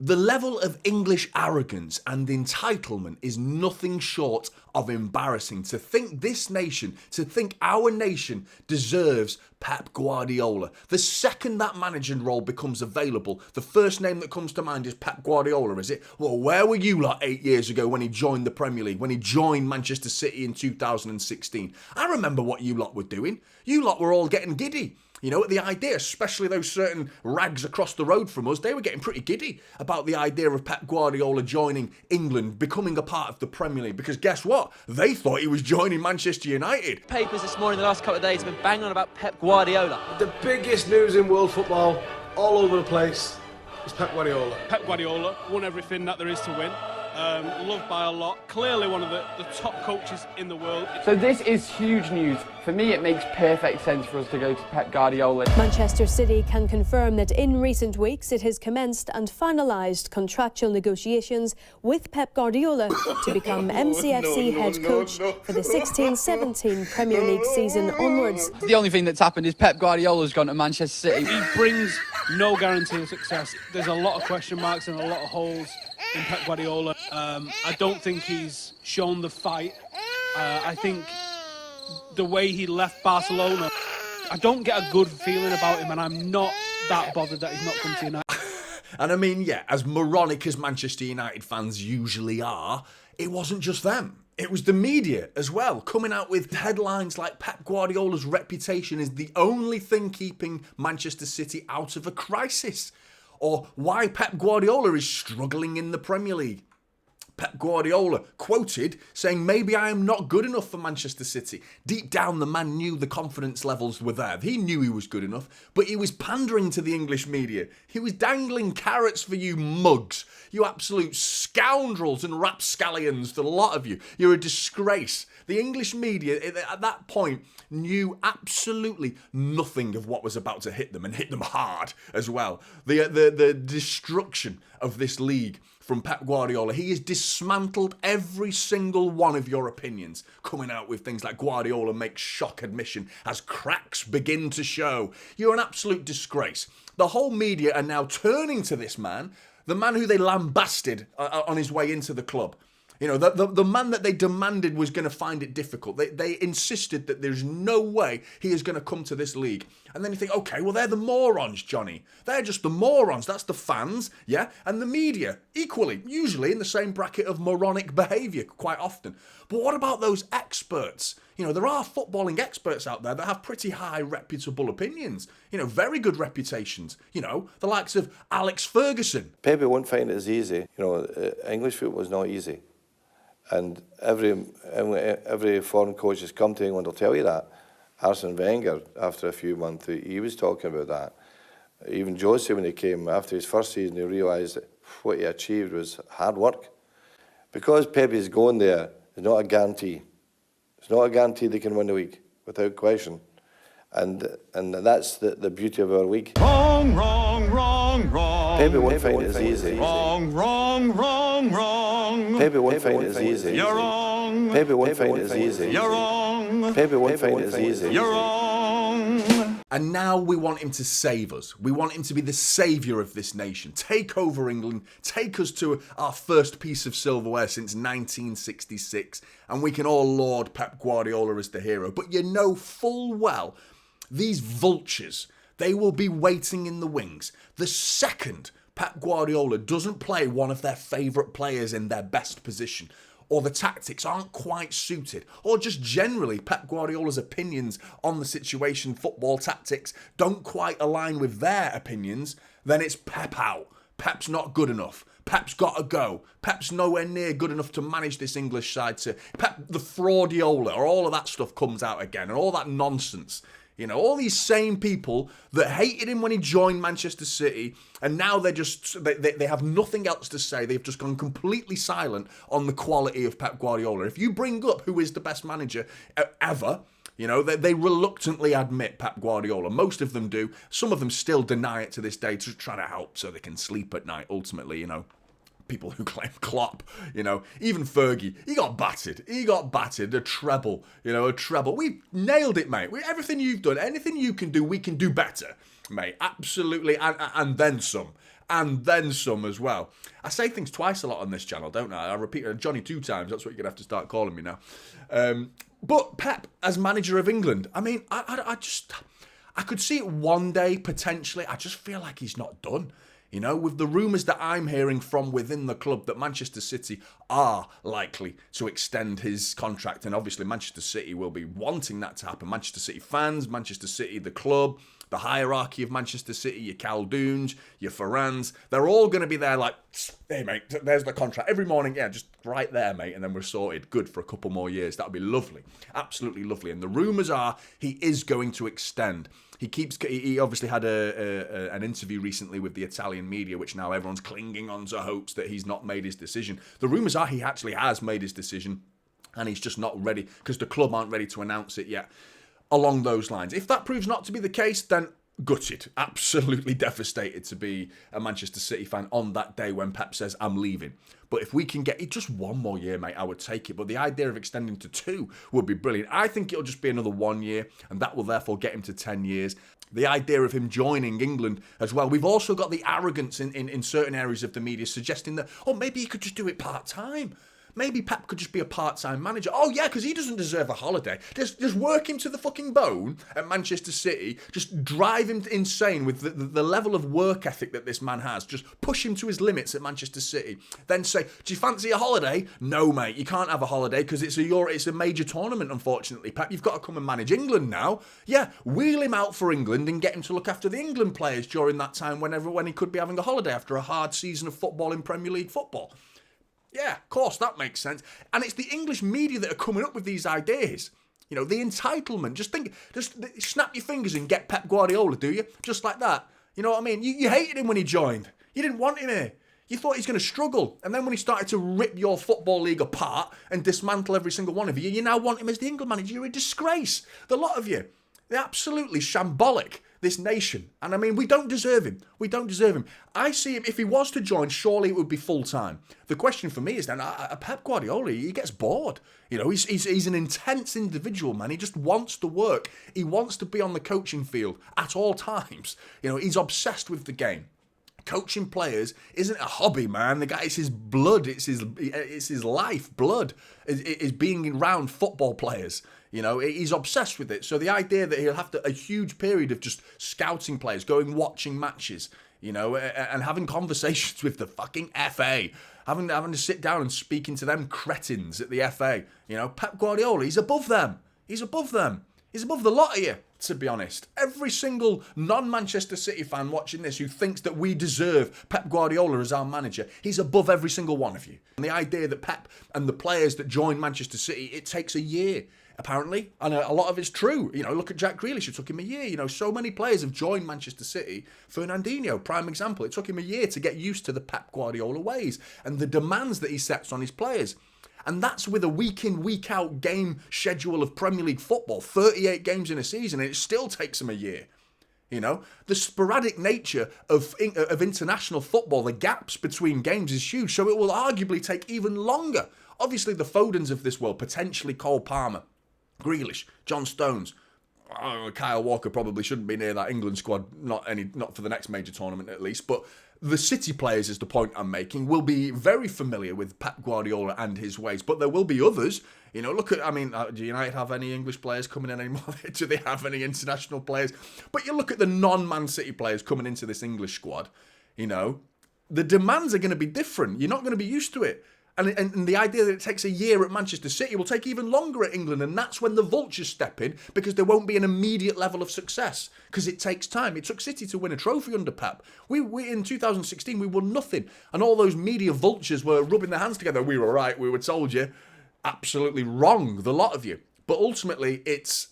The level of English arrogance and entitlement is nothing short of embarrassing. To think our nation deserves Pep Guardiola. The second that managing role becomes available, the first name that comes to mind is Pep Guardiola, is it? Well, where were you lot 8 years ago when he joined the Premier League, when he joined Manchester City in 2016? I remember what you lot were doing. You lot were all getting giddy. You know, the idea, especially those certain rags across the road from us, they were getting pretty giddy about the idea of Pep Guardiola joining England, becoming a part of the Premier League. Because guess what? They thought he was joining Manchester United. Papers this morning, the last couple of days, have been banging on about Pep Guardiola. The biggest news in world football, all over the place, is Pep Guardiola. Pep Guardiola won everything that there is to win. Loved by a lot, clearly one of the top coaches in the world. So this is huge news. For me, it makes perfect sense for us to go to Pep Guardiola. Manchester City can confirm that in recent weeks it has commenced and finalised contractual negotiations with Pep Guardiola to become MCFC head coach for the 16-17 Premier League season onwards. The only thing that's happened is Pep Guardiola's gone to Manchester City. He brings no guarantee of success. There's a lot of question marks and a lot of holes in Pep Guardiola. I don't think he's shown the fight. I think the way he left Barcelona, I don't get a good feeling about him, and I'm not that bothered that he's not come to United. And I mean, yeah, as moronic as Manchester United fans usually are, it wasn't just them. It was the media as well, coming out with headlines like Pep Guardiola's reputation is the only thing keeping Manchester City out of a crisis. Or why Pep Guardiola is struggling in the Premier League. Pep Guardiola quoted saying, maybe I am not good enough for Manchester City. Deep down, the man knew the confidence levels were there. He knew he was good enough, but he was pandering to the English media. He was dangling carrots for you mugs, you absolute scoundrels and rapscallions, the lot of you. You're a disgrace. The English media at that point knew absolutely nothing of what was about to hit them, and hit them hard as well. The destruction of this league from Pep Guardiola. He has dismantled every single one of your opinions, coming out with things like Guardiola makes shock admission as cracks begin to show. You're an absolute disgrace. The whole media are now turning to this man, the man who they lambasted on his way into the club. You know, the man that they demanded was going to find it difficult. They insisted that there's no way he is going to come to this league. And then you think, okay, well, they're the morons, Johnny. They're just the morons. That's the fans, yeah? And the media, equally, usually in the same bracket of moronic behaviour quite often. But what about those experts? You know, there are footballing experts out there that have pretty high reputable opinions. You know, very good reputations. You know, the likes of Alex Ferguson. Pepe won't find it as easy. You know, English football is not easy. And every foreign coach that's come to England will tell you that. Arsene Wenger, after a few months, he was talking about that. Even Jose, when he came, after his first season, he realised that what he achieved was hard work. Because Pepe's going there, it's not a guarantee. It's not a guarantee they can win the league, without question. And that's the beauty of our league. Wrong, wrong, wrong, wrong. Pepe won't find it as easy. Wrong, wrong, wrong, wrong. Pepe won't find it as easy. You're wrong. Pepe won't find it as easy. You're wrong. Pepe won't find it as easy. You're wrong. And now we want him to save us. We want him to be the saviour of this nation. Take over England. Take us to our first piece of silverware since 1966. And we can all laud Pep Guardiola as the hero. But you know full well, these vultures, they will be waiting in the wings. The second Pep Guardiola doesn't play one of their favourite players in their best position, or the tactics aren't quite suited, or just generally Pep Guardiola's opinions on the situation, football tactics, don't quite align with their opinions, then it's Pep out. Pep's not good enough. Pep's got to go. Pep's nowhere near good enough to manage this English side. To Pep the fraudiola, or all of that stuff comes out again, and all that nonsense. You know, all these same people that hated him when he joined Manchester City, and now they have nothing else to say. They've just gone completely silent on the quality of Pep Guardiola. If you bring up who is the best manager ever, you know, they reluctantly admit Pep Guardiola. Most of them do. Some of them still deny it to this day, to try to help so they can sleep at night, ultimately, you know. People who claim Klopp, you know, even Fergie, he got battered, a treble, we nailed it, mate. Everything you've done, anything you can do, we can do better, mate, absolutely, and then some. and then some as well. I say things twice a lot on this channel, don't I? I repeat Johnny 2 times. That's what you're going to have to start calling me now. But Pep, as manager of England, I mean, I could see it one day, potentially. I just feel like he's not done. You know, with the rumours that I'm hearing from within the club that Manchester City are likely to extend his contract, and obviously Manchester City will be wanting that to happen. Manchester City fans, Manchester City, the club, the hierarchy of Manchester City, your Caldoons, your Ferrans, they're all going to be there like, hey mate, there's the contract. Every morning, yeah, just right there, mate, and then we're sorted. Good for a couple more years. That would be lovely. Absolutely lovely. And the rumours are he is going to extend. He obviously had an interview recently with the Italian media, which now everyone's clinging on to hopes that he's not made his decision. The rumours are he actually has made his decision, and he's just not ready because the club aren't ready to announce it yet. Along those lines. If that proves not to be the case, then gutted, absolutely devastated to be a Manchester City fan on that day when Pep says, I'm leaving. But if we can get it just one more year, mate, I would take it. But the idea of extending to 2 would be brilliant. I think it'll just be another 1 year, and that will therefore get him to 10 years. The idea of him joining England as well. We've also got the arrogance in certain areas of the media suggesting that, oh, maybe he could just do it part-time. Maybe Pep could just be a part-time manager. Oh, yeah, because he doesn't deserve a holiday. Just work him to the fucking bone at Manchester City. Just drive him insane with the level of work ethic that this man has. Just push him to his limits at Manchester City. Then say, do you fancy a holiday? No, mate, you can't have a holiday because it's a major tournament, unfortunately, Pep. You've got to come and manage England now. Yeah, wheel him out for England and get him to look after the England players during that time when he could be having a holiday after a hard season of football in Premier League football. Yeah, of course, that makes sense. And it's the English media that are coming up with these ideas. You know, the entitlement. Just snap your fingers and get Pep Guardiola, do you? Just like that. You know what I mean? You hated him when he joined. You didn't want him here. You thought he's going to struggle. And then when he started to rip your football league apart and dismantle every single one of you, you now want him as the England manager. You're a disgrace. The lot of you. They're absolutely shambolic, this nation. And I mean, we don't deserve him. We don't deserve him. I see him, if he was to join, surely it would be full-time. The question for me is then, Pep Guardiola, he gets bored. You know, he's an intense individual, man. He just wants to work. He wants to be on the coaching field at all times. You know, he's obsessed with the game. Coaching players isn't a hobby, man. The guy, it's his blood. It's his life. Blood is being around football players. You know, he's obsessed with it. So the idea that he'll have a huge period of just scouting players, watching matches, you know, and having conversations with the fucking FA, having to sit down and speaking to them cretins at the FA. You know, Pep Guardiola, he's above them. He's above them. He's above the lot of you, to be honest. Every single non-Manchester City fan watching this who thinks that we deserve Pep Guardiola as our manager, he's above every single one of you. And the idea that Pep and the players that join Manchester City, it takes a year, apparently. And a lot of it's true. You know, look at Jack Grealish. It took him a year. You know, so many players have joined Manchester City. Fernandinho, prime example. It took him a year to get used to the Pep Guardiola ways and the demands that he sets on his players. And that's with a week-in, week-out game schedule of Premier League football, 38 games in a season, and it still takes him a year. You know, the sporadic nature of international football, the gaps between games is huge, so it will arguably take even longer. Obviously, the Fodens of this world, potentially Cole Palmer, Grealish, John Stones, Kyle Walker probably shouldn't be near that England squad, not for the next major tournament at least, but the City players, is the point I'm making, will be very familiar with Pep Guardiola and his ways, but there will be others. You know, look at, I mean, do United have any English players coming in anymore? Do they have any international players? But you look at the non-Man City players coming into this English squad, you know, the demands are going to be different. You're not going to be used to it. And the idea that it takes a year at Manchester City will take even longer at England, and that's when the vultures step in, because there won't be an immediate level of success, because it takes time. It took City to win a trophy under Pep. We in 2016, we won nothing, and all those media vultures were rubbing their hands together. We were right, we were told you. Absolutely wrong, the lot of you. But ultimately, it's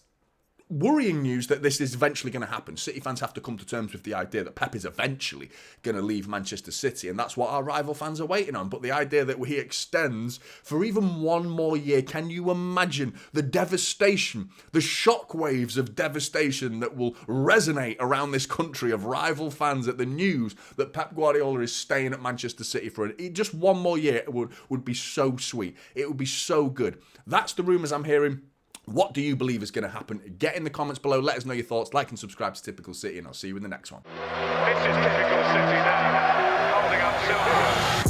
worrying news that this is eventually going to happen. City fans have to come to terms with the idea that Pep is eventually going to leave Manchester City, and that's what our rival fans are waiting on. But the idea that he extends for even one more year, can you imagine the devastation, the shockwaves of devastation that will resonate around this country of rival fans at the news that Pep Guardiola is staying at Manchester City for just one more year? It would be so sweet. It would be so good. That's the rumours I'm hearing. What do you believe is going to happen? Get in the comments below. Let us know your thoughts. Like and subscribe to Typical City, and I'll see you in the next one. This is Typical City now, holding up silver.